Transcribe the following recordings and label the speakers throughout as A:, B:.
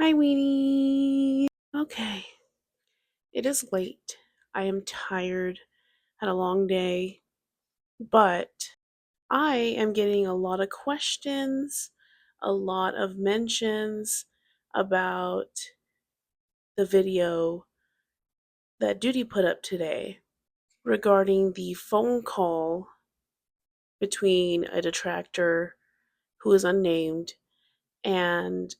A: Hi, Weenie. Okay, it is late. I am tired. Had a long day, but I am getting a lot of questions, a lot of mentions about the video that Duty put up today regarding the phone call between a detractor who is unnamed and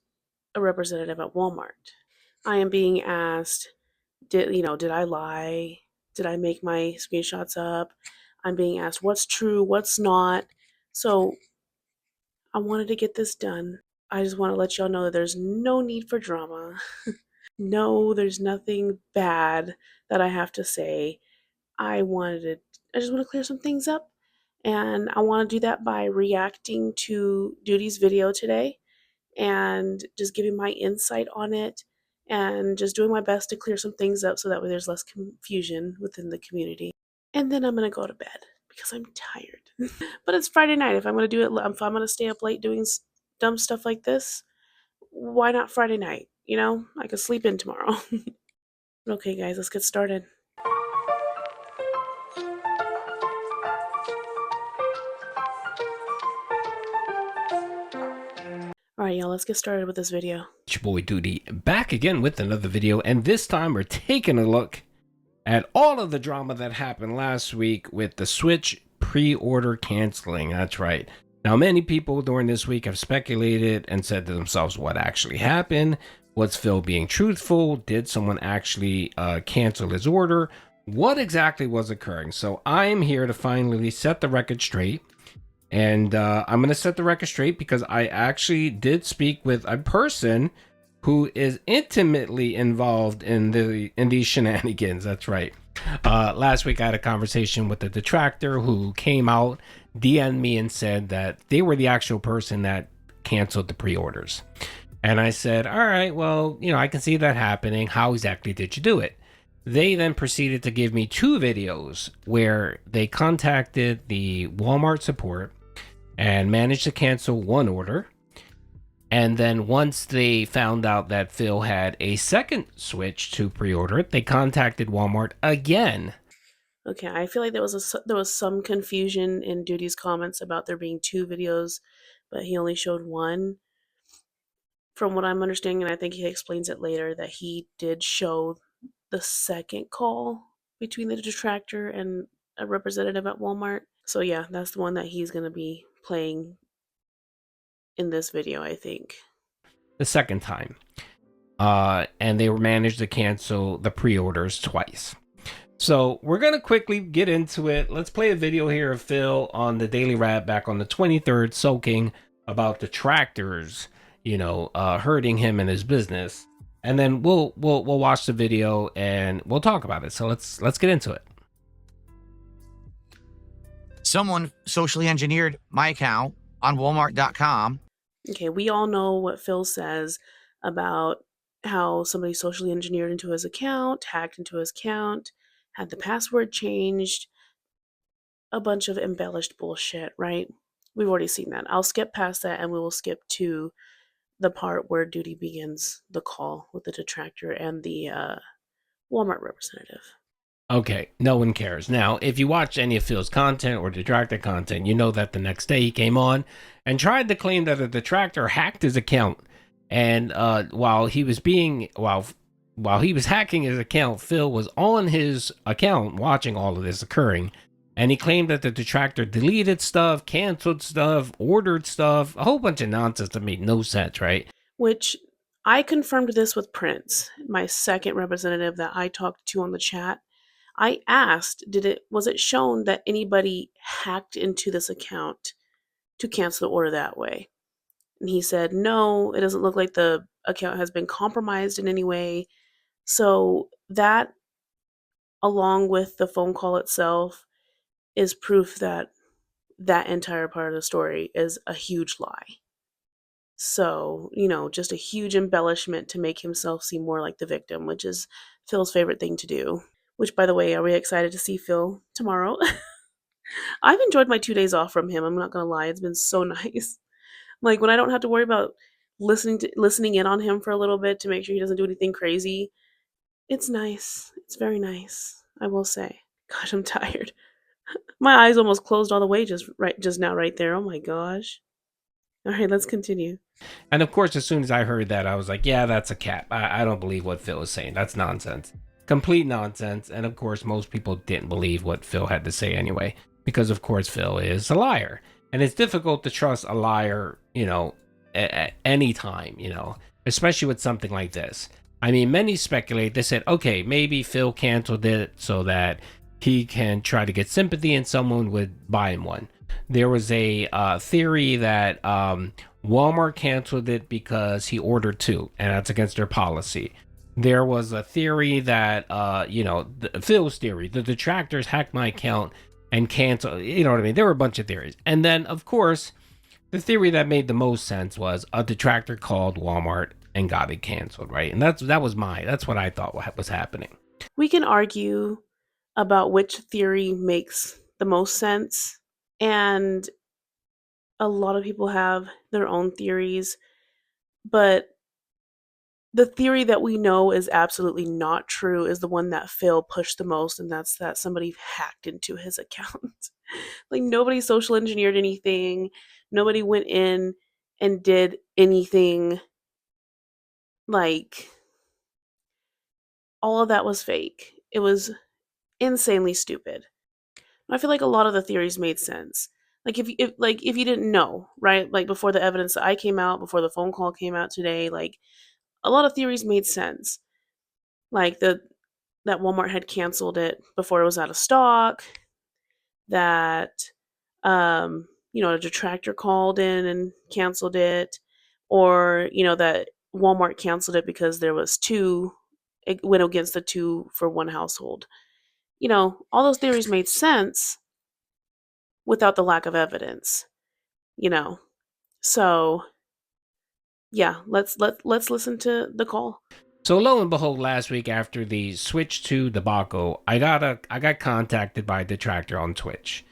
A: a representative at Walmart. I am being asked, did I lie? Did I make my screenshots up? I'm being asked what's true, what's not. So I wanted to get this done. I just want to let y'all know that there's no need for drama. No, there's nothing bad that I have to say. I just want to clear some things up. And I want to do that by reacting to Duty's video today and just giving my insight on it and just doing my best to clear some things up so that way there's less confusion within the community. And then I'm going to go to bed because I'm tired. But it's Friday night. If I'm going to do it, if I'm going to stay up late doing dumb stuff like this, why not Friday night? You know, I could sleep in tomorrow. Okay, guys, let's get started. Alright, y'all, let's get started with this video.
B: It's your boy Duty back again with another video, and this time we're taking a look at all of the drama that happened last week with the Switch pre-order canceling. That's right. Now, many people during this week have speculated and said to themselves what actually happened. Was Phil being truthful? Did someone actually cancel his order? What exactly was occurring? So I'm here to finally set the record straight. And I'm going to set the record straight because I actually did speak with a person who is intimately involved in these shenanigans. That's right. Last week I had a conversation with a detractor who came out, DM'd me and said that they were the actual person that canceled the pre-orders. And I said, all right, well, I can see that happening. How exactly did you do it? They then proceeded to give me two videos where they contacted the Walmart support and managed to cancel one order. And then once they found out that Phil had a second Switch to pre-order it, they contacted Walmart again.
A: Okay, I feel like there was some confusion in Duty's comments about there being two videos, but he only showed one. From what I'm understanding, and I think he explains it later, that he did show the second call between the detractor and a representative at Walmart. So yeah, that's the one that he's going to be playing in this video, I think.
B: The second time. And they managed to cancel the pre-orders twice. So we're going to quickly get into it. Let's play a video here of Phil on the Daily Rap back on the 23rd, soaking about detractors, hurting him and his business. And then we'll watch the video and we'll talk about it. So let's get into it.
C: Someone socially engineered my account on Walmart.com.
A: Okay, we all know what Phil says about how somebody socially engineered into his account, hacked into his account, had the password changed, a bunch of embellished bullshit, right? We've already seen that. I'll skip past that and we will skip to the part where Duty begins the call with the detractor and the Walmart representative.
B: Okay, no one cares. Now, if you watch any of Phil's content or detractor content, you know that the next day he came on and tried to claim that a detractor hacked his account. And while he was hacking his account, Phil was on his account watching all of this occurring. And he claimed that the detractor deleted stuff, canceled stuff, ordered stuff, a whole bunch of nonsense that made no sense, right?
A: Which I confirmed this with Prince, my second representative that I talked to on the chat. I asked, was it shown that anybody hacked into this account to cancel the order that way? And he said, no, it doesn't look like the account has been compromised in any way. So that, along with the phone call itself, is proof that that entire part of the story is a huge lie. So, just a huge embellishment to make himself seem more like the victim, which is Phil's favorite thing to do. Which, by the way, are we excited to see Phil tomorrow? I've enjoyed my 2 days off from him. I'm not going to lie. It's been so nice. Like, when I don't have to worry about listening in on him for a little bit to make sure he doesn't do anything crazy. It's nice. It's very nice, I will say. Gosh, I'm tired. My eyes almost closed all the way just now right there. Oh my gosh. All right, let's continue.
B: And of course, as soon as I heard that, I was like, yeah, that's a cap. I don't believe what Phil is saying. That's nonsense. Complete nonsense. And of course, most people didn't believe what Phil had to say anyway, because of course, Phil is a liar. And it's difficult to trust a liar, at any time, especially with something like this. I mean, many speculate, they said, okay, maybe Phil canceled it so that he can try to get sympathy and someone would buy him one. There was a theory that Walmart canceled it because he ordered two, and that's against their policy. There was a theory that, Phil's theory, the detractors hacked my account and canceled, you know what I mean? There were a bunch of theories. And then, of course, the theory that made the most sense was a detractor called Walmart and got it canceled, right? And that's what I thought was happening.
A: We can argue about which theory makes the most sense, and a lot of people have their own theories, but the theory that we know is absolutely not true is the one that Phil pushed the most, and that's that somebody hacked into his account. Like, nobody social engineered anything, nobody went in and did anything. Like, all of that was fake. It was insanely stupid. I feel like a lot of the theories made sense. Like, if you didn't know, right? Like, before the evidence that I came out, before the phone call came out today, like, a lot of theories made sense. Like, that Walmart had canceled it before it was out of stock, that a detractor called in and canceled it, or that Walmart canceled it because there was two, it went against the two for one household. All those theories made sense without the lack of evidence. So yeah, let's listen to the call.
B: So lo and behold, last week after the Switch 2 debacle, I got contacted by a detractor on Twitch.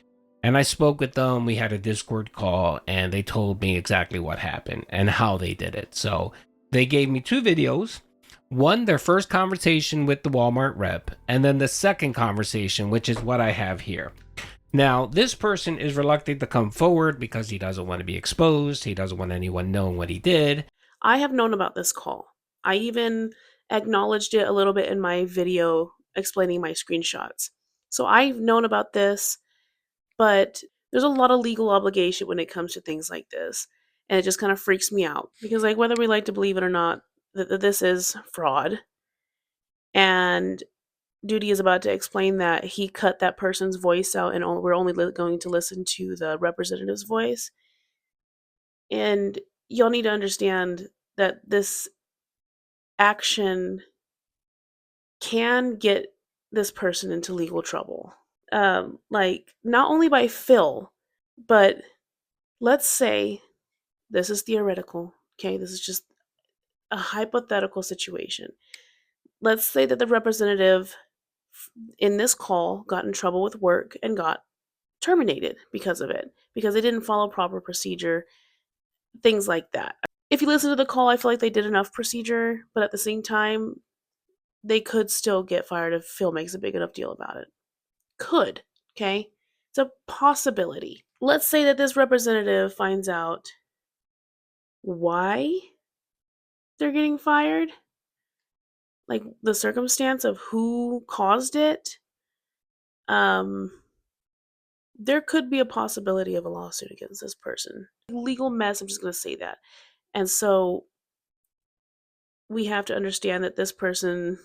B: And I spoke with them, we had a Discord call, and they told me exactly what happened and how they did it. So they gave me two videos. One, their first conversation with the Walmart rep, and then the second conversation, which is what I have here. Now, this person is reluctant to come forward because he doesn't want to be exposed. He doesn't want anyone knowing what he did.
A: I have known about this call. I even acknowledged it a little bit in my video explaining my screenshots. So I've known about this, but there's a lot of legal obligation when it comes to things like this. And it just kind of freaks me out because, like, whether we like to believe it or not, that this is fraud. And Duty is about to explain that he cut that person's voice out and we're only going to listen to the representative's voice. And y'all need to understand that this action can get this person into legal trouble. Like, not only by Phil, but let's say this is theoretical, okay? This is just a hypothetical situation. Let's say that the representative in this call got in trouble with work and got terminated because of it, because they didn't follow proper procedure, things like that. If you listen to the call, I feel like they did enough procedure, but at the same time, they could still get fired if Phil makes a big enough deal about it. Could, okay? It's a possibility. Let's say that this representative finds out why they're getting fired, like the circumstance of who caused it. There could be a possibility of a lawsuit against this person. Legal mess, I'm just going to say that. And so we have to understand that this person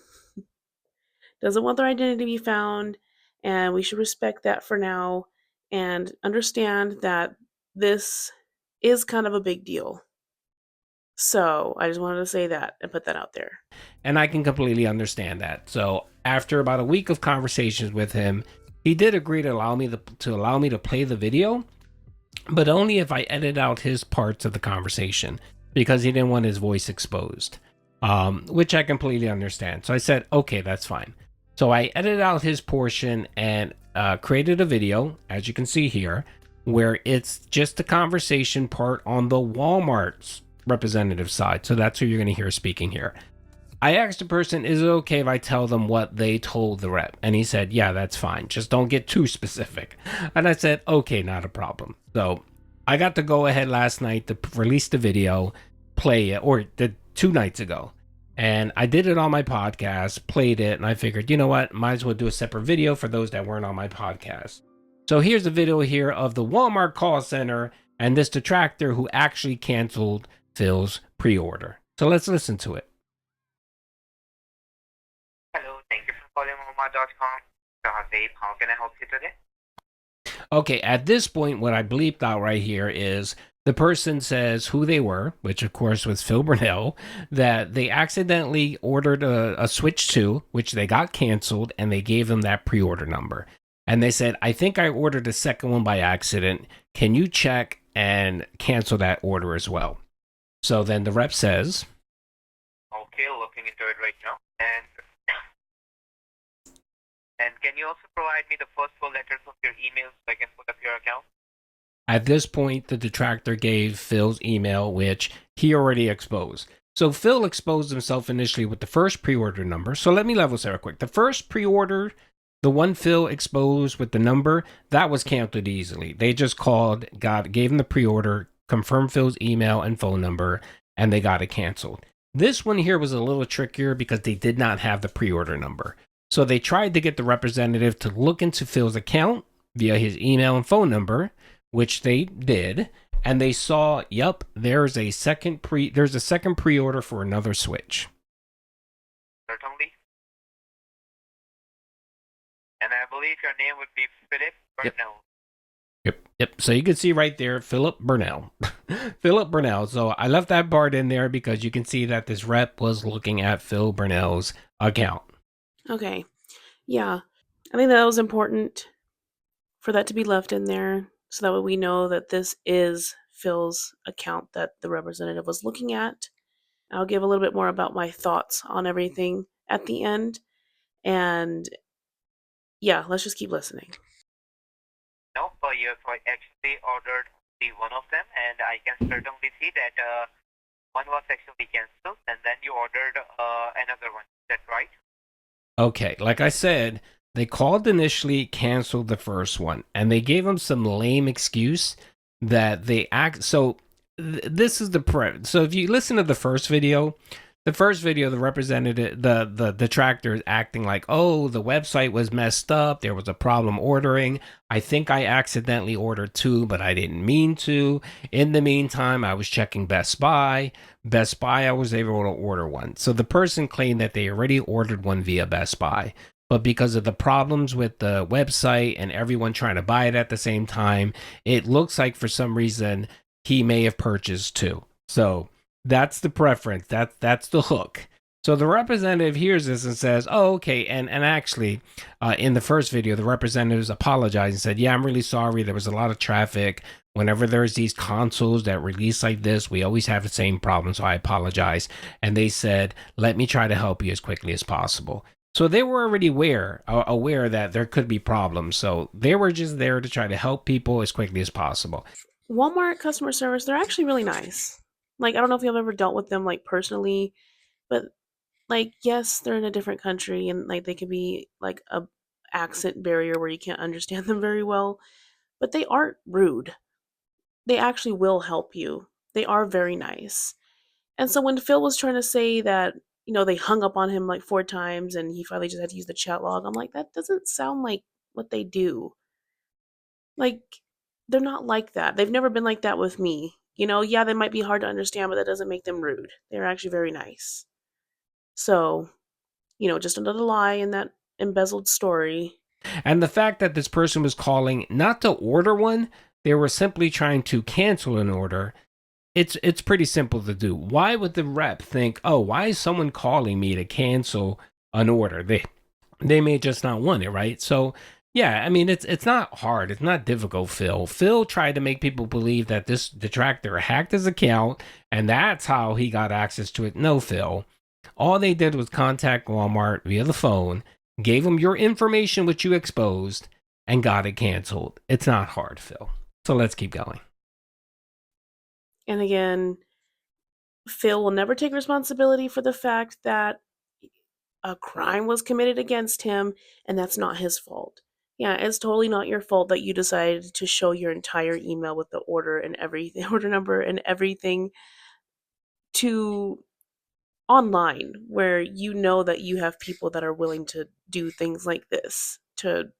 A: doesn't want their identity to be found, and we should respect that for now and understand that this is kind of a big deal. So I just wanted to say that and put that out there.
B: And I can completely understand that. So after about a week of conversations with him, he did agree to allow me to play the video, but only if I edit out his parts of the conversation because he didn't want his voice exposed, which I completely understand. So I said, okay, that's fine. So I edited out his portion and created a video, as you can see here, where it's just the conversation part on the Walmart's representative side. So that's who you're going to hear speaking here. I asked the person, is it okay if I tell them what they told the rep? And he said, yeah, that's fine. Just don't get too specific. And I said, okay, not a problem. So I got to go ahead last night to release the video, play it, or the 2 nights ago. And I did it on my podcast, played it, and I figured, you know what, might as well do a separate video for those that weren't on my podcast. So here's a video here of the Walmart call center and this detractor who actually canceled Phil's pre-order. So let's listen to it.
D: Hello, thank you for calling Walmart.com. Sahadev, how can I help you today?
B: Okay, at this point, what I bleeped out right here is the person says who they were, which of course was Phil Burnell, that they accidentally ordered a Switch 2, which they got canceled, and they gave them that pre-order number. And they said, I think I ordered a second one by accident. Can you check and cancel that order as well? So then the rep says,
D: Okay, looking into it right now. And can you also provide me the first 4 letters of your email so I can put up your account?
B: at this point, the detractor gave Phil's email, which he already exposed. So Phil exposed himself initially with the first pre-order number. So let me level set real quick. The first pre-order, the one Phil exposed with the number, that was canceled easily. They just called, gave him the pre-order, confirmed Phil's email and phone number, and they got it canceled. This one here was a little trickier because they did not have the pre-order number. So they tried to get the representative to look into Phil's account via his email and phone number, which they did, and they saw, yep, there's a second pre-order for another Switch.
D: Certainly. And I believe your name would be Philip Burnell.
B: Yep. So you can see right there, Philip Burnell. Philip Burnell. So I left that part in there because you can see that this rep was looking at Phil Burnell's account.
A: Okay. Yeah. I think that was important for that to be left in there so that way we know that this is Phil's account that the representative was looking at. I'll give a little bit more about my thoughts on everything at the end. And yeah, let's just keep listening.
D: No, you have actually ordered the one of them, and I can certainly see that one was actually cancelled, and then you ordered another one. Is that right?
B: Okay, like I said, they called initially, canceled the first one, and they gave them some lame excuse that they act. So this is the so if you listen to the first video, the representative, the detractor is acting like, oh, the website was messed up. There was a problem ordering. I think I accidentally ordered 2, but I didn't mean to. In the meantime, I was checking Best Buy. Best Buy, I was able to order one. So the person claimed that they already ordered one via Best Buy. But because of the problems with the website and everyone trying to buy it at the same time, it looks like for some reason he may have purchased 2. So that's the preference. That's the hook. So the representative hears this and says, oh, okay. And actually, in the first video, the representatives apologized and said, yeah, I'm really sorry. There was a lot of traffic. Whenever there's these consoles that release like this, we always have the same problem. So I apologize. And they said, let me try to help you as quickly as possible. So they were already aware that there could be problems. So they were just there to try to help people as quickly as possible.
A: Walmart customer service, they're actually really nice. Like, I don't know if you've ever dealt with them, like, personally, but, like, yes, they're in a different country, and, like, they could be, like, a accent barrier where you can't understand them very well, but they aren't rude. They actually will help you. They are very nice. And so when Phil was trying to say that, they hung up on him, like, 4 times, and he finally just had to use the chat log, I'm like, that doesn't sound like what they do. Like, they're not like that. They've never been like that with me. Yeah, they might be hard to understand, but that doesn't make them rude. They're actually very nice. So, just another lie in that embezzled story.
B: And the fact that this person was calling not to order one, they were simply trying to cancel an order. It's pretty simple to do. Why would the rep think, oh, why is someone calling me to cancel an order? They may just not want it, right? So yeah, I mean, it's not hard. It's not difficult, Phil. Phil tried to make people believe that this detractor hacked his account, and that's how he got access to it. No, Phil. All they did was contact Walmart via the phone, gave them your information, which you exposed, and got it canceled. It's not hard, Phil. So let's keep going.
A: And again, Phil will never take responsibility for the fact that a crime was committed against him, and that's not his fault. Yeah, it's totally not your fault that you decided to show your entire email with the order and everything, order number and everything to online, where you know that you have people that are willing to do things like this to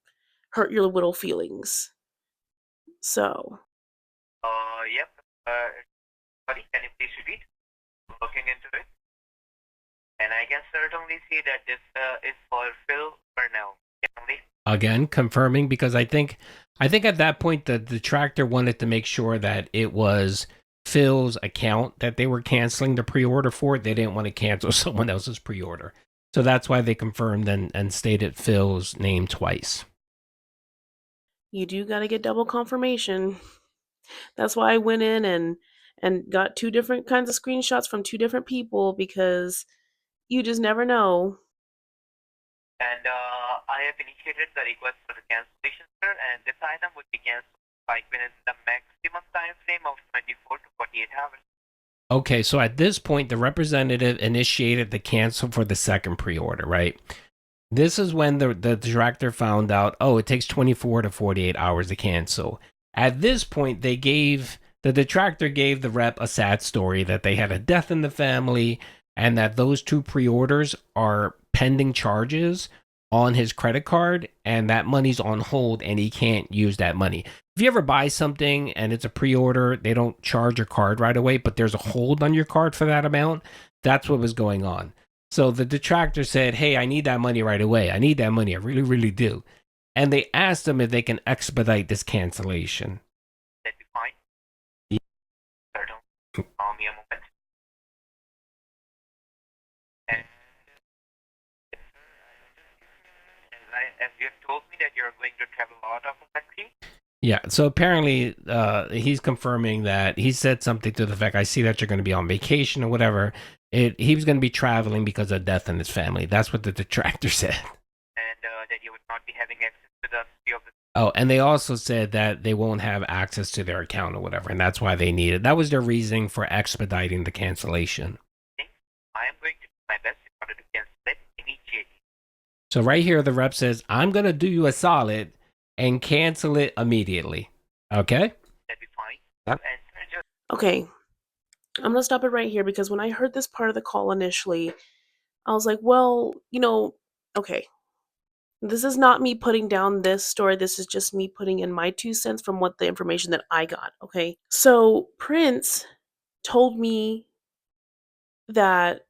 A: hurt your little feelings. So,
D: Yep. Sorry, can you please repeat? Looking into it. And I can certainly see that this is for Phil Burnell. Certainly.
B: Again, confirming, because I think at that point the detractor wanted to make sure that it was Phil's account that they were canceling the pre-order for. They didn't want to cancel someone else's pre-order. So that's why they confirmed and stated Phil's name twice.
A: you do got to get double confirmation. That's why I went in and got two different kinds of screenshots from two different people, because you just never know.
D: And I have initiated the request for the cancellation, sir, and this item would be canceled within the maximum time frame of 24 to 48 hours.
B: Okay, so at this point, the representative initiated the cancel for the second pre-order, right? This is when the detractor found out, oh, it takes 24 to 48 hours to cancel. At this point, the detractor gave the rep a sad story that they had a death in the family and that those two pre-orders are pending charges on his credit card and that money's on hold and he can't use that money. If you ever buy something and it's a pre-order, they don't charge your card right away, but there's a hold on your card for that amount. That's what was going on. So the detractor said, hey, I need that money right away. I need that money. I really, really do. And they asked them if they can expedite this cancellation.
D: That'd be fine.
B: Yeah.
D: Certainly. Allow me a moment. And as you have told me that you're going to travel out of the country.
B: Yeah, so apparently he's confirming that he said something to the effect, I see that you're going to be on vacation or whatever. He was going to be traveling because of death in his family. That's what the detractor said.
D: And that you would not be having access to the city of the.
B: Oh, and they also said that they won't have access to their account or whatever, and that's why they need it. That was their reasoning for expediting the cancellation.
D: I am going to do my best in order to cancel it immediately.
B: So right here, the rep says, I'm going to do you a solid and cancel it immediately. Okay?
D: That'd be fine.
B: Yep.
D: And just
A: Okay, I'm gonna stop it right here, because when I heard this part of the call initially, I was like, well, okay, this is not me putting down this story. This is just me putting in my 2 cents from what the information that I got. Okay, so Prince told me that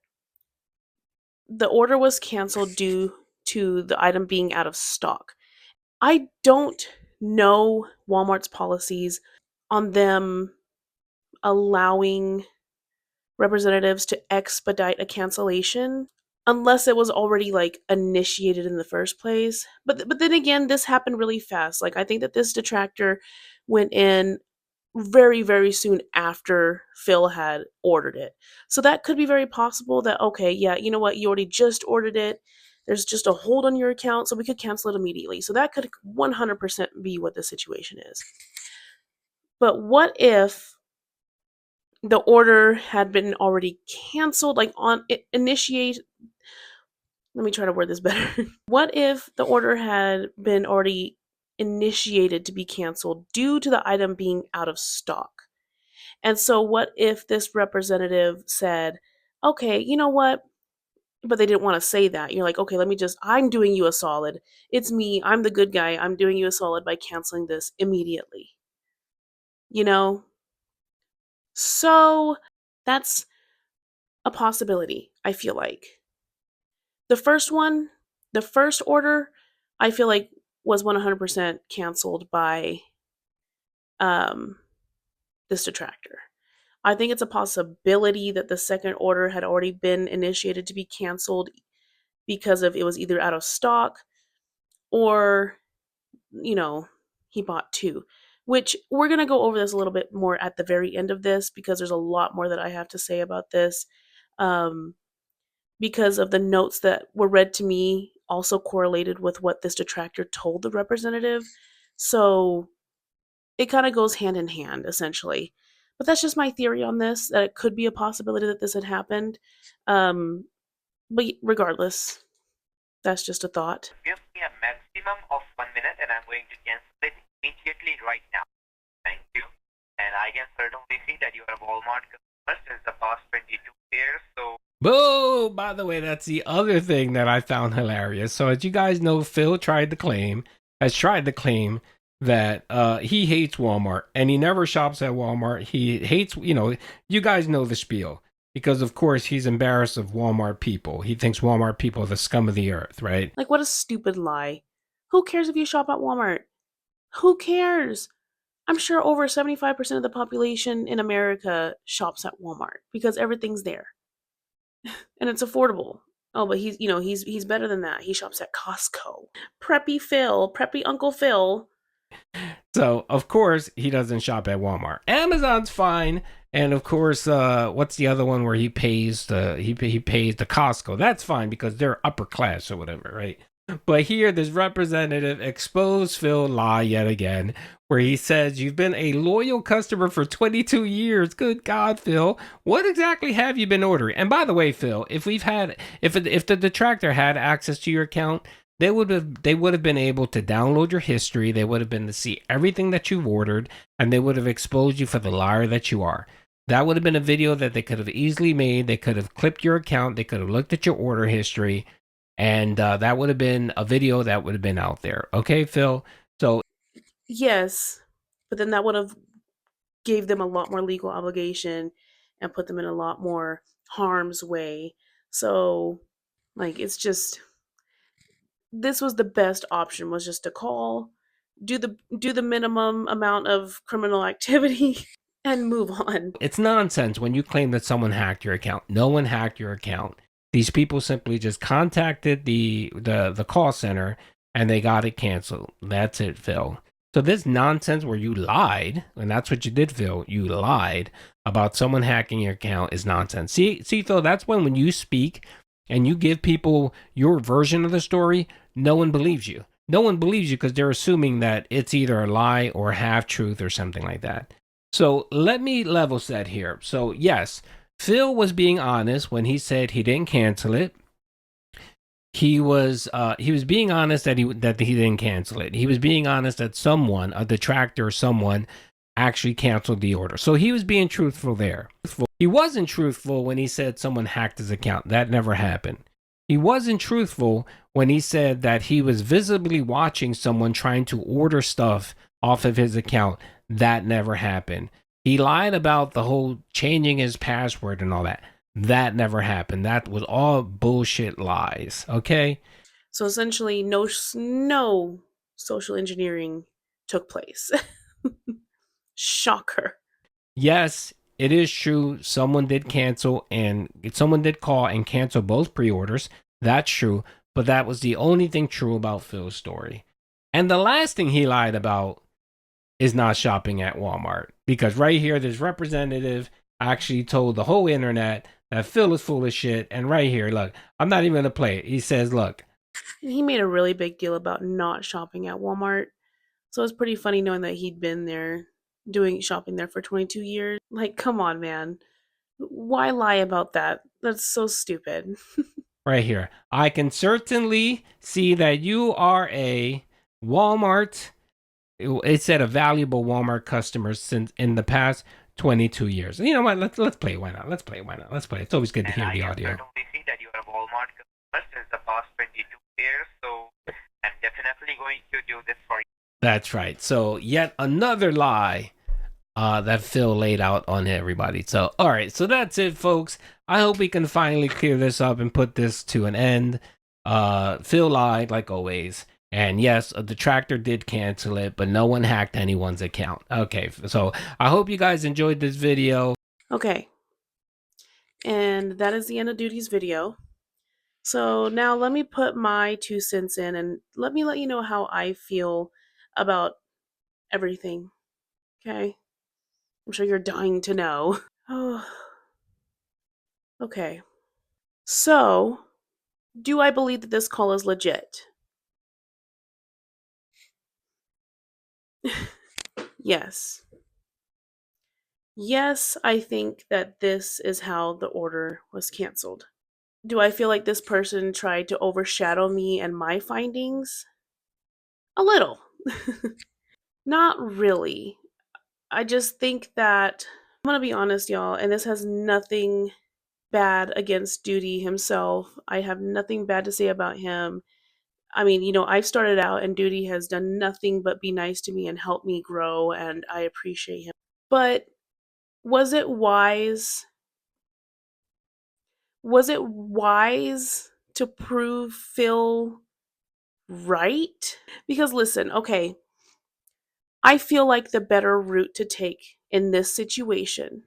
A: the order was canceled due to the item being out of stock. I don't know Walmart's policies on them allowing representatives to expedite a cancellation unless it was already like initiated in the first place. But then again, this happened really fast. Like, I think that this detractor went in very, very soon after Phil had ordered it. So that could be very possible that, okay, yeah, you know what, you already just ordered it. There's just a hold on your account, so we could cancel it immediately. So that could 100% be what the situation is. But what if the order had been already canceled, like on initiate? Let me try to word this better. What if the order had been already initiated to be canceled due to the item being out of stock? And so, what if this representative said, okay, you know what? But they didn't want to say that. You're like, okay, I'm doing you a solid. It's me. I'm the good guy. I'm doing you a solid by canceling this immediately. You know? So, that's a possibility, I feel like. The first one, the first order, I feel like was 100% canceled by this detractor. I think it's a possibility that the second order had already been initiated to be canceled because of it was either out of stock or, he bought two. Which we're going to go over this a little bit more at the very end of this, because there's a lot more that I have to say about this. Because of the notes that were read to me also correlated with what this detractor told the representative. So it kind of goes hand in hand, essentially. But that's just my theory on this, that it could be a possibility that this had happened. But regardless, that's just a thought.
D: Give me a maximum of 1 minute and I'm going to cancel it immediately right now. Thank you. And I can certainly see that you are a Walmart customer since the past 22 years. So
B: Boo! By the way, that's the other thing that I found hilarious. So as you guys know, Phil has tried to claim that he hates Walmart and he never shops at Walmart. He hates, you guys know the spiel. Because of course he's embarrassed of Walmart people. He thinks Walmart people are the scum of the earth, right?
A: Like, what a stupid lie. Who cares if you shop at Walmart? Who cares? I'm sure over 75% of the population in America shops at Walmart because everything's there. And it's affordable. Oh, but he's better than that. He shops at Costco. Preppy Uncle Phil.
B: So of course he doesn't shop at Walmart. Amazon's fine, and of course, what's the other one where he pays he pays the Costco? That's fine because they're upper class or whatever, right? But here, this representative exposed Phil lie yet again, where he says you've been a loyal customer for 22 years. Good God, Phil, what exactly have you been ordering? And by the way, Phil, if the detractor had access to your account, they would have been able to download your history. They would have been to see everything that you've ordered, and they would have exposed you for the liar that you are. That would have been a video that they could have easily made. They could have clipped your account. They could have looked at your order history. And that would have been a video that would have been out there. Okay, Phil? So
A: Yes, but then that would have gave them a lot more legal obligation and put them in a lot more harm's way. So, like, it's just, this was the best option, was just to call, do the minimum amount of criminal activity and move on.
B: it's nonsense when you claim that someone hacked your account. No one hacked your account. These people simply just contacted the call center and they got it canceled. That's it, Phil. So this nonsense where you lied, and that's what you did, Phil. You lied about someone hacking your account is nonsense. See, Phil, that's when you speak and you give people your version of the story, no one believes you. No one believes you because they're assuming that it's either a lie or half truth or something like that. So let me level set here. So yes, Phil was being honest when he said he didn't cancel it. He was being honest that he didn't cancel it. He was being honest that someone, a detractor or someone, actually canceled the order. So he was being truthful there. He wasn't truthful when he said someone hacked his account. That never happened. He wasn't truthful when he said that he was visibly watching someone trying to order stuff off of his account. That never happened. He lied about the whole changing his password and all that. That never happened. That was all bullshit lies. Okay?
A: So essentially, no social engineering took place. Shocker.
B: Yes, it is true. Someone did cancel and someone did call and cancel both pre-orders. That's true. But that was the only thing true about Phil's story. And the last thing he lied about is not shopping at Walmart. Because right here, this representative actually told the whole internet that Phil is full of shit. And right here, look, I'm not even going to play it. He says, look.
A: He made a really big deal about not shopping at Walmart. So it's pretty funny knowing that he'd been there doing shopping there for 22 years. Like, come on, man. Why lie about that? That's so stupid.
B: Right here. I can certainly see that you are a Walmart. It said a valuable Walmart customer since in the past 22 years. You know what? Let's play. Why not? Let's play. Why not? Let's play. It's always good to hear the audio.
D: I can certainly see that you are a Walmart customer since the past 22 years. So I'm definitely going to do this for you.
B: That's right. So yet another lie that Phil laid out on everybody. So, all right. So that's it, folks. I hope we can finally clear this up and put this to an end. Phil lied, like always. And yes, a detractor did cancel it, but no one hacked anyone's account. Okay, so I hope you guys enjoyed this video.
A: Okay. And that is the end of Duty's video. So now let me put my 2 cents in and let me let you know how I feel about everything. Okay? I'm sure you're dying to know. Oh. Okay. So, do I believe that this call is legit? Yes. Yes, I think that this is how the order was canceled. Do I feel like this person tried to overshadow me and my findings? A little. Not really. I just think that I'm gonna be honest, y'all, and this has nothing bad against Duty himself. I have nothing bad to say about him. I mean, I've started out and Duty has done nothing but be nice to me and help me grow, and I appreciate him. But was it wise? Was it wise to prove Phil right? Because listen, okay, I feel like the better route to take in this situation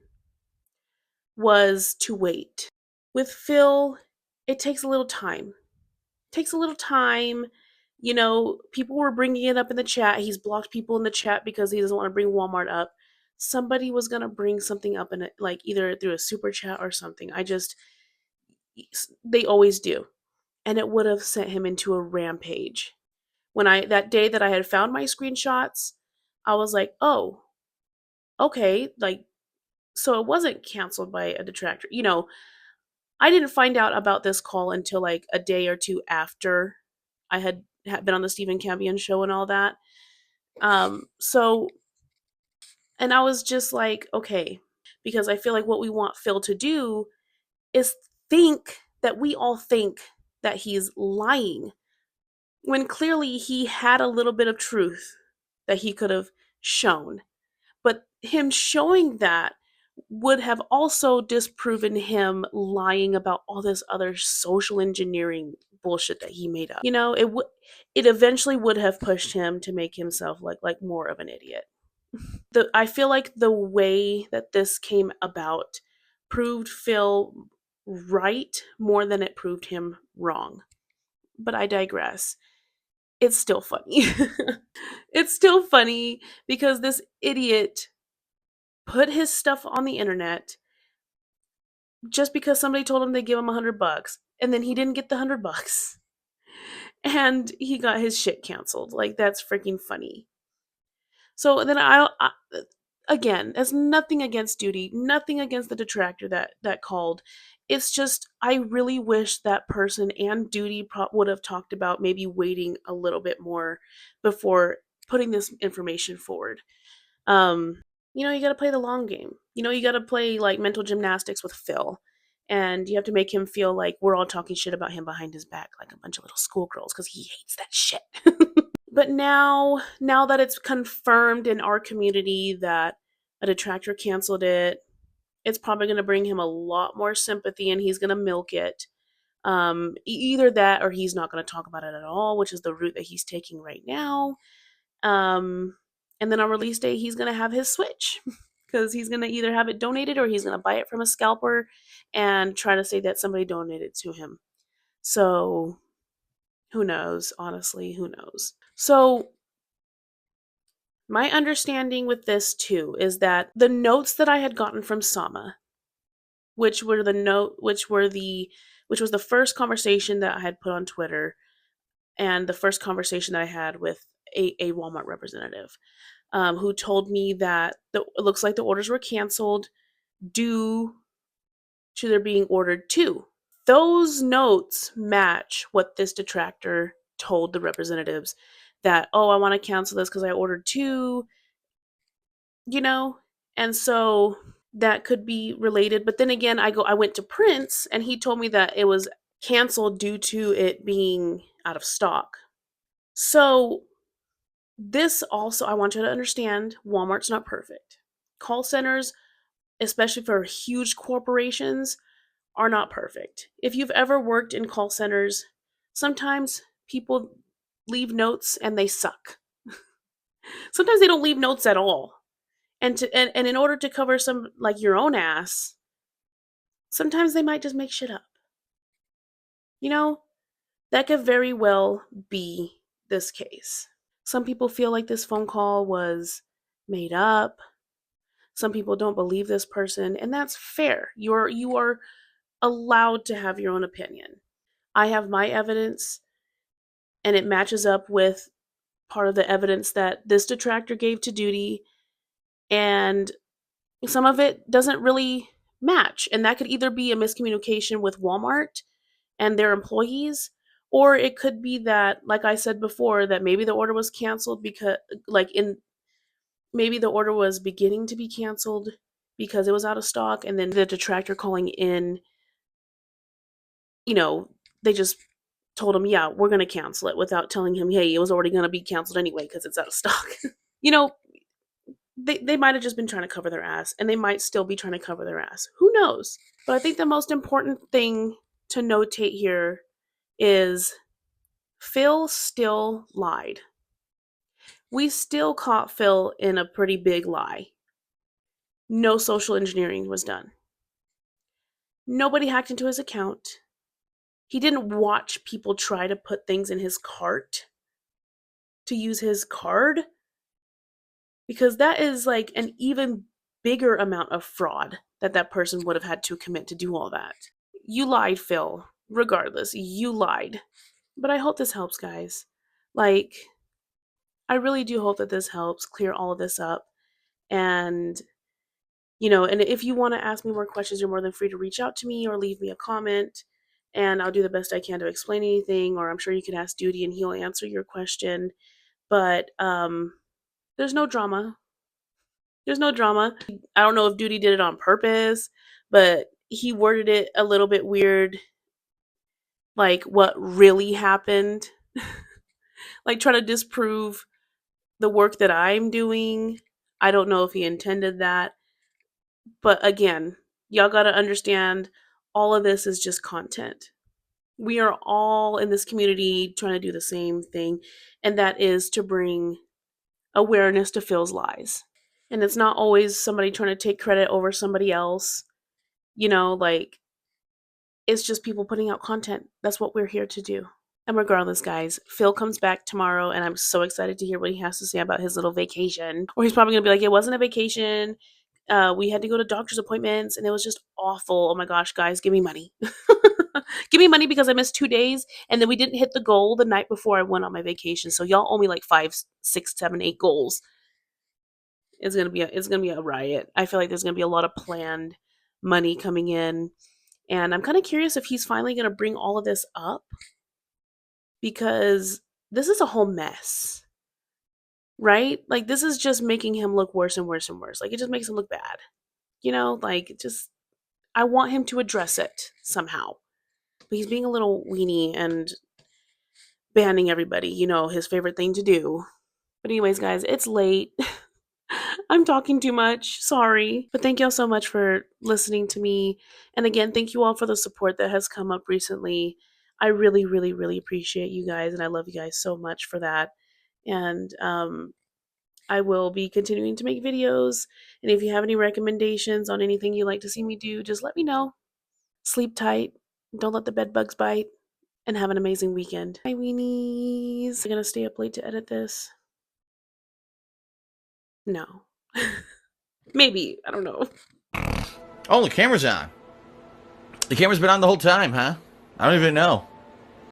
A: was to wait. With Phil, it takes a little time. It takes a little time. People were bringing it up in the chat. He's blocked people in the chat because he doesn't want to bring Walmart up. Somebody was going to bring something up in it, like either through a super chat or something. They always do. And it would have sent him into a rampage. That day that I had found my screenshots, I was like, oh, okay, like, so it wasn't canceled by a detractor. I didn't find out about this call until like a day or two after I had been on the Stephen Campion show and all that. So, and I was just like, okay, because I feel like what we want Phil to do is think that we all think that he's lying when clearly he had a little bit of truth that he could have shown. But him showing that would have also disproven him lying about all this other social engineering bullshit that he made up. It eventually would have pushed him to make himself like more of an idiot. I feel like the way that this came about proved Phil right more than it proved him wrong. But I digress. It's still funny. It's still funny because this idiot put his stuff on the internet just because somebody told him they give him $100, and then he didn't get the $100, and he got his shit canceled. Like, that's freaking funny. So then again, there's nothing against Duty, nothing against the detractor that called. It's just I really wish that person and Duty would have talked about maybe waiting a little bit more before putting this information forward. Um, you got to play the long game. You got to play like mental gymnastics with Phil. And you have to make him feel like we're all talking shit about him behind his back like a bunch of little schoolgirls because he hates that shit. But now that it's confirmed in our community that a detractor canceled it, it's probably going to bring him a lot more sympathy and he's going to milk it. Either that or he's not going to talk about it at all, which is the route that he's taking right now. And then on release day, he's going to have his Switch because he's going to either have it donated or he's going to buy it from a scalper and try to say that somebody donated to him. So who knows? Honestly, who knows? So my understanding with this too is that the notes that I had gotten from Sama, which was the first conversation that I had put on Twitter and the first conversation that I had with a Walmart representative, who told me that it looks like the orders were canceled due to there being ordered two. Those notes match what this detractor told the representatives that, oh, I want to cancel this because I ordered two, and so that could be related. But then again, I went to Prince and he told me that it was canceled due to it being out of stock. So this also, I want you to understand, Walmart's not perfect. Call centers, especially for huge corporations, are not perfect. If you've ever worked in call centers, sometimes people leave notes and they suck. Sometimes they don't leave notes at all. And in order to cover some like your own ass, sometimes they might just make shit up. That could very well be this case. Some people feel like this phone call was made up. Some people don't believe this person, and that's fair. You are allowed to have your own opinion. I have my evidence, and it matches up with part of the evidence that this detractor gave to Duty, and some of it doesn't really match. And that could either be a miscommunication with Walmart and their employees, or it could be that, like I said before, that maybe the order was canceled because, like, in maybe the order was beginning to be canceled because it was out of stock, and then the detractor calling in, you know, they just told him, yeah, we're going to cancel it without telling him, hey, it was already going to be canceled anyway because it's out of stock. you know, they might have just been trying to cover their ass, and they might still be trying to cover their ass. Who knows? But I think the most important thing to notate here is Phil still lied. We still caught Phil in a pretty big lie. No social engineering was done. Nobody hacked into his account. He didn't watch people try to put things in his cart to use his card, because that is like an even bigger amount of fraud that person would have had to commit to do all that. You lied, Phil. Regardless, you lied. But I hope this helps, guys. Like, I really do hope that this helps clear all of this up. And, and if you want to ask me more questions, you're more than free to reach out to me or leave me a comment. And I'll do the best I can to explain anything, or I'm sure you can ask Duty and he'll answer your question. But there's no drama. There's no drama. I don't know if Duty did it on purpose, but he worded it a little bit weird, like what really happened. Like, try to disprove the work that I'm doing. I don't know if he intended that. But again, y'all got to understand, all of this is just content. We are all in this community trying to do the same thing, and that is to bring awareness to Phil's lies. And it's not always somebody trying to take credit over somebody else. Like, it's just people putting out content. That's what we're here to do. And regardless, guys, Phil comes back tomorrow, and I'm so excited to hear what he has to say about his little vacation. Or he's probably going to be like, it wasn't a vacation. We had to go to doctor's appointments, and it was just awful. Oh my gosh, guys, give me money. Give me money because I missed 2 days, and then we didn't hit the goal the night before I went on my vacation. So y'all owe me like 5, 6, 7, 8 goals. It's gonna be a riot. I feel like there's gonna be a lot of planned money coming in, and I'm kind of curious if he's finally gonna bring all of this up, because this is a whole mess, right? Like, this is just making him look worse and worse and worse. Like, it just makes him look bad. Like, I want him to address it somehow. But he's being a little weenie and banning everybody, his favorite thing to do. But anyways, guys, it's late. I'm talking too much. Sorry. But thank y'all so much for listening to me. And again, thank you all for the support that has come up recently. I really, really, really appreciate you guys, and I love you guys so much for that. And I will be continuing to make videos. And if you have any recommendations on anything you'd like to see me do, just let me know. Sleep tight. Don't let the bed bugs bite. And have an amazing weekend. Bye, weenies. I'm gonna stay up late to edit this. No. Maybe. I don't know.
C: Oh, the camera's on. The camera's been on the whole time, huh? I don't even know.